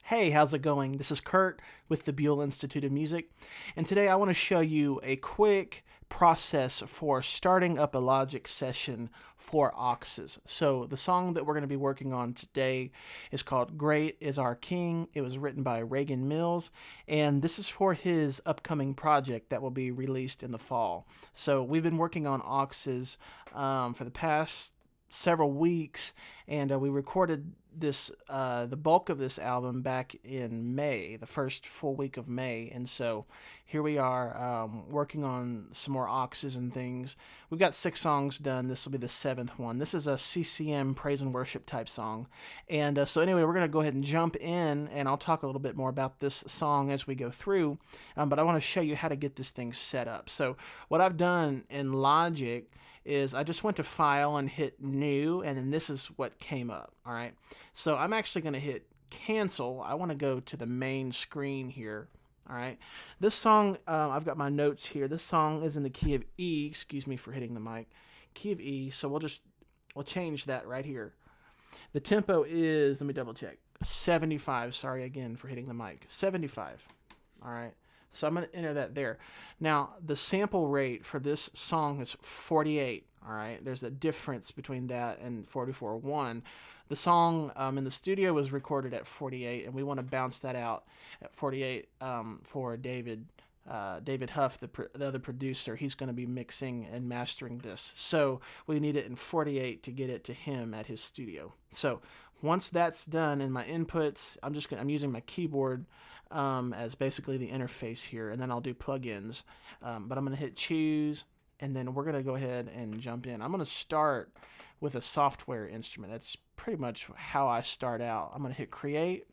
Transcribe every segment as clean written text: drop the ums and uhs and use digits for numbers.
Hey, how's it going? This is Curt with the Buell Institute of Music, and today I want to show you a quick process for starting up a Logic session for AUXES. So the song that we're going to be working on today is called Great is Our King. It was written by Reagan Mills, and this is for his upcoming project that will be released in the fall. So we've been working on AUXES for the past several weeks, and we recorded this the bulk of this album back in May, the first full week of May, and so here we are working on some more AUXES and things. We've got 6 songs done. This will be the 7th one. This is a CCM praise and worship type song, and so anyway, we're going to go ahead and jump in, and I'll talk a little bit more about this song as we go through, but I want to show you how to get this thing set up. So what I've done in Logic is I just went to File and hit New, and then this is what came up. All right, so I'm actually going to hit Cancel. I want to go to the main screen here. All right, this song, I've got my notes here. This song is in the key of E. Excuse me for hitting the mic. Key of E. So we'll change that right here. The tempo is, let me double check, 75. Sorry again for hitting the mic. 75. All right. So I'm going to enter that there. Now, the sample rate for this song is 48, all right? There's a difference between that and 44.1. The song in the studio was recorded at 48, and we want to bounce that out at 48 for David Huff, the other producer. He's going to be mixing and mastering this. So we need it in 48 to get it to him at his studio. So once that's done in my inputs, I'm using my keyboard as basically the interface here, and then I'll do plugins. But I'm going to hit choose, and then we're going to go ahead and jump in. I'm going to start with a software instrument. That's pretty much how I start out. I'm going to hit create.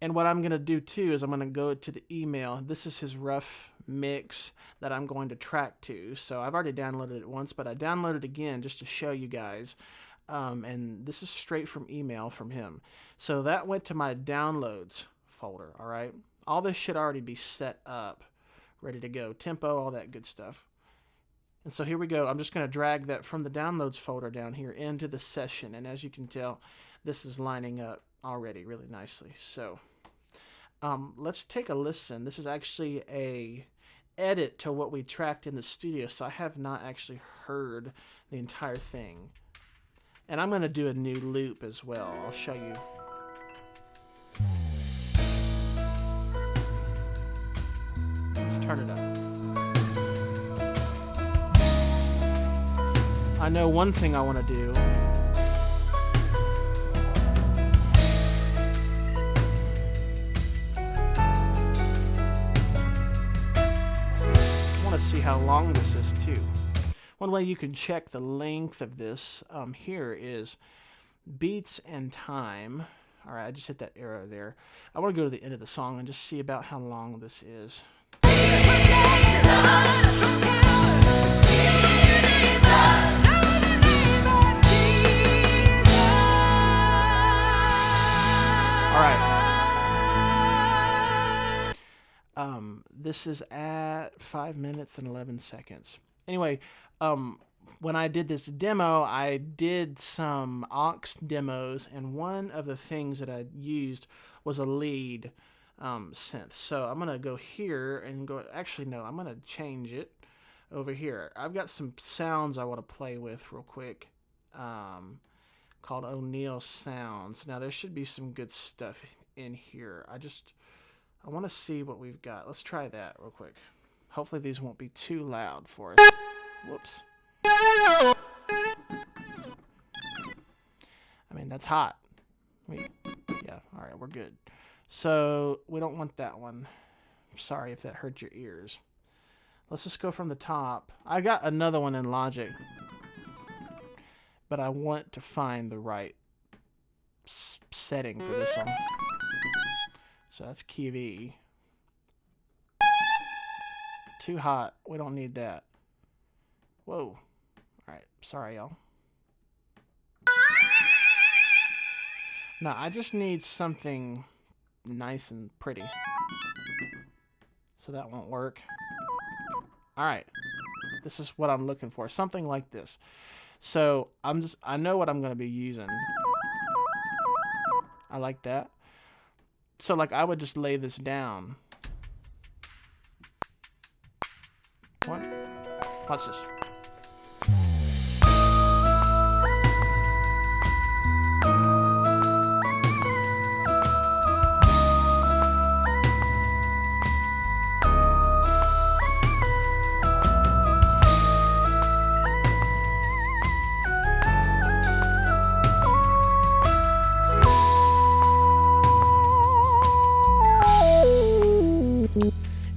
And what I'm going to do too is I'm going to go to the email. This is his rough mix that I'm going to track to. So I've already downloaded it once, but I downloaded it again just to show you guys. And this is straight from email from him. So that went to my downloads folder, all right? All this should already be set up, ready to go. Tempo, all that good stuff. And so here we go. I'm just going to drag that from the downloads folder down here into the session. And as you can tell, this is lining up already really nicely. So let's take a listen. This is actually a edit to what we tracked in the studio, so I have not actually heard the entire thing. And I'm going to do a new loop as well. I'll show you. Let's turn it up. I know one thing I want to do. I want to see how long this is too. One way you can check the length of this here is beats and time. All right, I just hit that arrow there. I want to go to the end of the song and just see about how long this is. All right. This is at 5 minutes and 11 seconds. Anyway, when I did this demo, I did some aux demos, and one of the things that I used was a lead synth. So I'm going to go here and go, actually no, I'm going to change it over here. I've got some sounds I want to play with real quick called O'Neill Sounds. Now there should be some good stuff in here. I want to see what we've got. Let's try that real quick. Hopefully these won't be too loud for us. Whoops. I mean, that's hot. Yeah, all right, we're good. So we don't want that one. Sorry if that hurt your ears. Let's just go from the top. I got another one in Logic, but I want to find the right setting for this one. So that's key of E. Too hot. We don't need that. Whoa. Alright, sorry y'all. No, I just need something nice and pretty. So that won't work. Alright. This is what I'm looking for. Something like this. So I know what I'm going to be using. I like that. So like I would just lay this down. What? Watch this.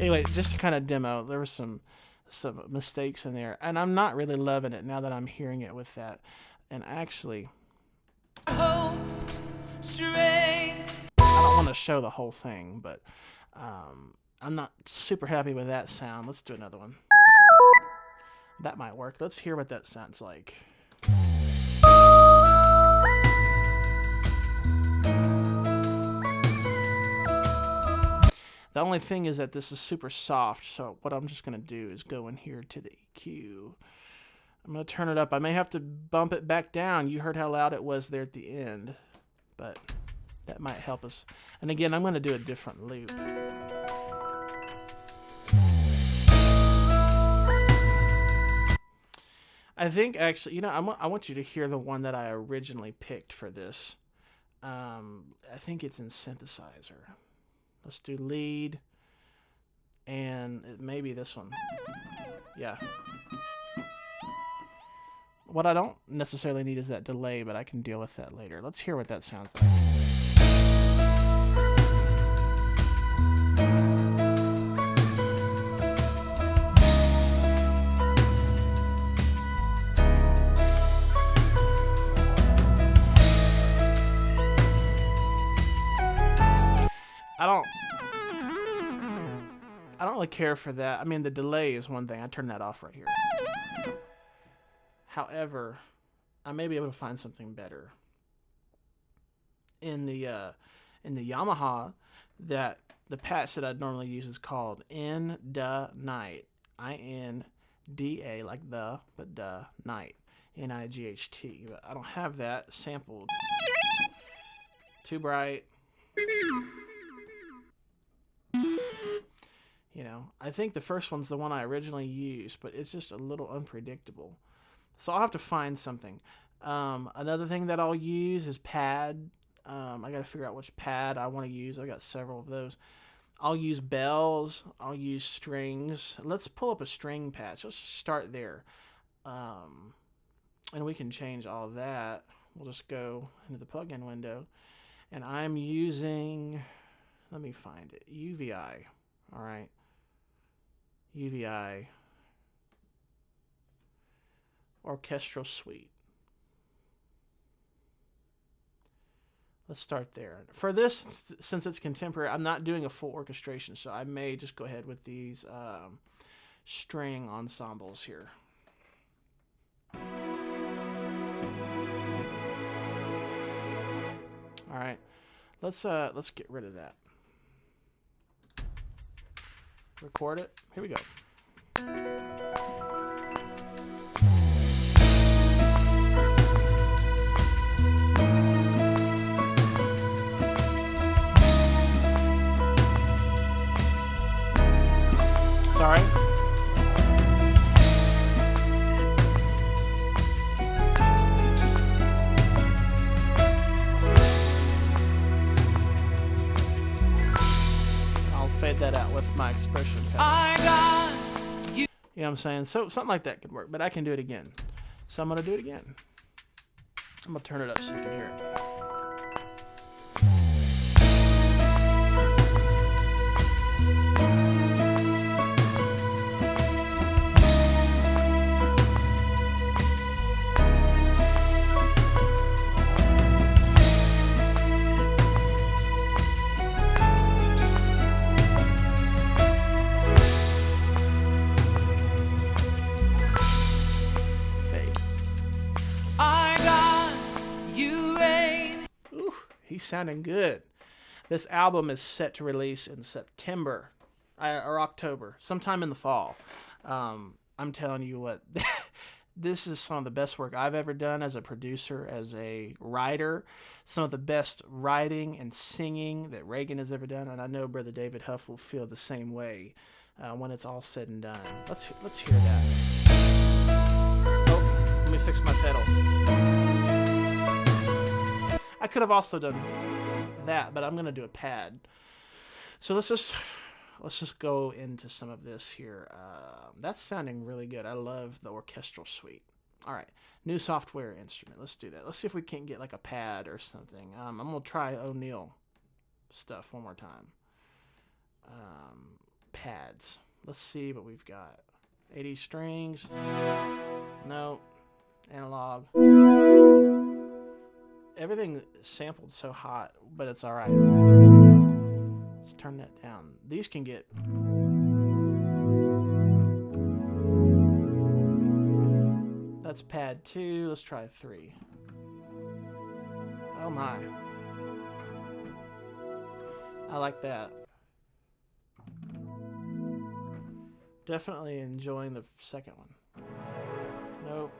Anyway, just to kind of demo, there was some mistakes in there, and I'm not really loving it now that I'm hearing it with that. And actually, I don't want to show the whole thing, but I'm not super happy with that sound. Let's do another one. That might work. Let's hear what that sounds like. The only thing is that this is super soft, so what I'm just going to do is go in here to the EQ. I'm going to turn it up. I may have to bump it back down. You heard how loud it was there at the end, but that might help us. And again, I'm going to do a different loop. I think actually, you know, I want you to hear the one that I originally picked for this. I think it's in synthesizer. Let's do lead, and it may be this one. Yeah. What I don't necessarily need is that delay, but I can deal with that later. Let's hear what that sounds like. I don't really care for that. I mean, the delay is one thing. I turn that off right here. However, I may be able to find something better. In the Yamaha, that the patch that I'd normally use is called Inda Night. I-N-D-A, like the, but the night. N-I-G-H-T. But I don't have that sampled. Too bright. You know, I think the first one's the one I originally used, but it's just a little unpredictable. So I'll have to find something. Another thing that I'll use is pad. I got to figure out which pad I want to use. I got several of those. I'll use bells. I'll use strings. Let's pull up a string patch. Let's start there. And we can change all of that. We'll just go into the plugin window. And I'm using, let me find it, UVI. All right. UVI Orchestral Suite. Let's start there. For this, since it's contemporary, I'm not doing a full orchestration, so I may just go ahead with these string ensembles here. All right, let's get rid of that. Record it. Here we go. Sorry. I'll fade that out with my expression pedal. You know what I'm saying? So something like that could work, but I can do it again. So I'm going to do it again. I'm going to turn it up so you can hear it. He's sounding good. This album is set to release in September or October, sometime in the fall. I'm telling you what, This is some of the best work I've ever done as a producer, as a writer. Some of the best writing and singing that Reagan has ever done, and I know Brother David Huff will feel the same way when it's all said and done. Let's hear that. Oh, let me fix my pedal. I could have also done that, but I'm gonna do a pad. So let's just go into some of this here. That's sounding really good. I love the orchestral suite. All right, new software instrument. Let's do that. Let's see if we can't get like a pad or something. I'm gonna try O'Neill stuff one more time. Pads. Let's see what we've got. 80 strings. No. Analog. Everything sampled so hot, but it's all right. Let's turn that down. These can get... That's pad 2. Let's try 3. Oh my. I like that. Definitely enjoying the second one. Nope.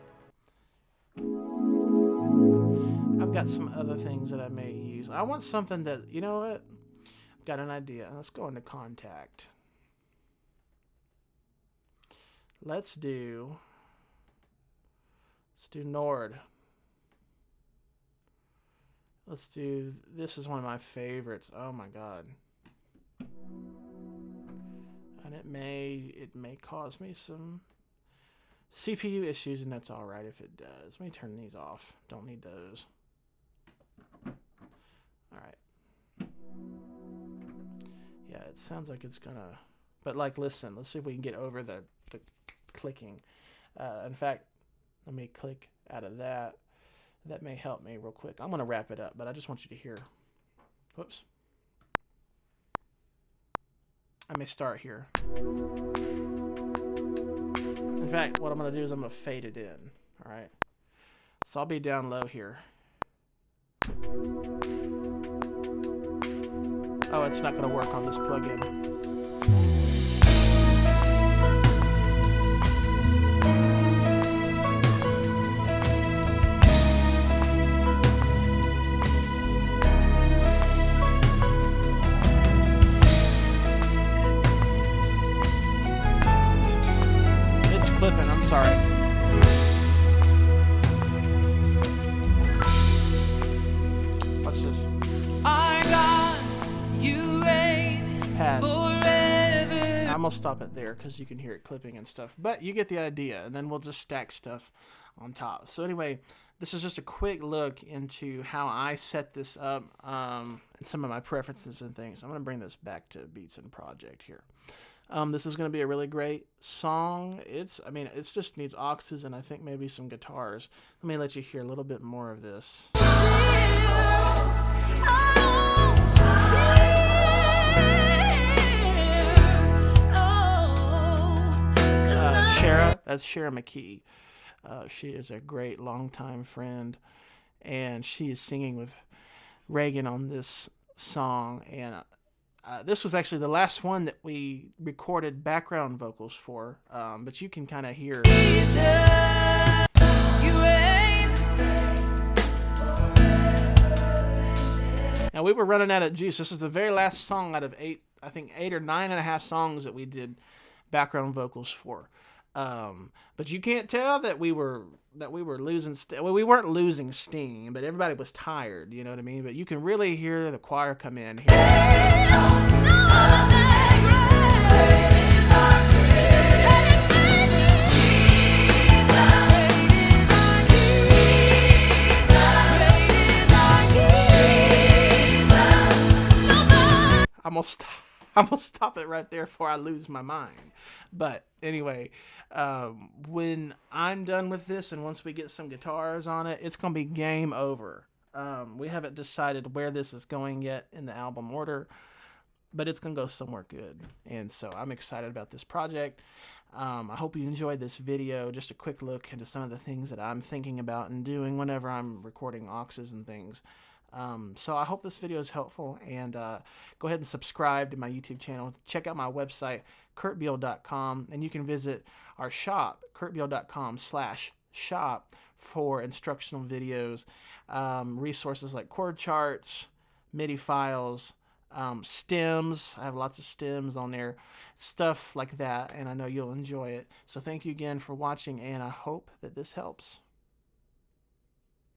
I've got some other things that I may use. I want something that, you know what? Got an idea. Let's go into contact. Let's do Nord. Let's do, this is one of my favorites. Oh my God. And it may cause me some CPU issues, and that's all right if it does. Let me turn these off. Don't need those. All right. Yeah, it sounds like it's gonna, but like, listen, let's see if we can get over the clicking. In fact, let me click out of that. That may help me real quick. I'm gonna wrap it up, but I just want you to hear. Whoops. I may start here. In fact, what I'm gonna do is I'm gonna fade it in. All right. So I'll be down low here. Oh, it's not gonna work on this plugin. Clipping, I'm sorry. What's this? Our God, you reign forever. I'm gonna stop it there because you can hear it clipping and stuff, but you get the idea, and then we'll just stack stuff on top. So anyway, this is just a quick look into how I set this up and some of my preferences and things. I'm gonna bring this back to Beats and Project here. This is going to be a really great song. It just needs AUXES and I think maybe some guitars. Let me let you hear a little bit more of this. That's Shara McKee. She is a great longtime friend, and she is singing with Reagan on this song, and this was actually the last one that we recorded background vocals for, but you can kind of hear. Now we were running out of juice. This is the very last song out of 8 or 9.5 songs that we did background vocals for. But you can't tell that we were losing well, we weren't losing steam, but everybody was tired, you know what I mean? But you can really hear the choir come in here. I'm gonna stop it right there before I lose my mind. But anyway, when I'm done with this and once we get some guitars on it, it's gonna be game over. We haven't decided where this is going yet in the album order, but it's gonna go somewhere good. And so I'm excited about this project. I hope you enjoyed this video. Just a quick look into some of the things that I'm thinking about and doing whenever I'm recording AUXES and things. So I hope this video is helpful, and go ahead and subscribe to my YouTube channel. Check out my website, curtbuell.com, and you can visit our shop, curtbuell.com/shop. shop for instructional videos, resources like chord charts, MIDI files, stems. I have lots of stems on there, stuff like that, and I know you'll enjoy it. So thank you again for watching, and I hope that this helps.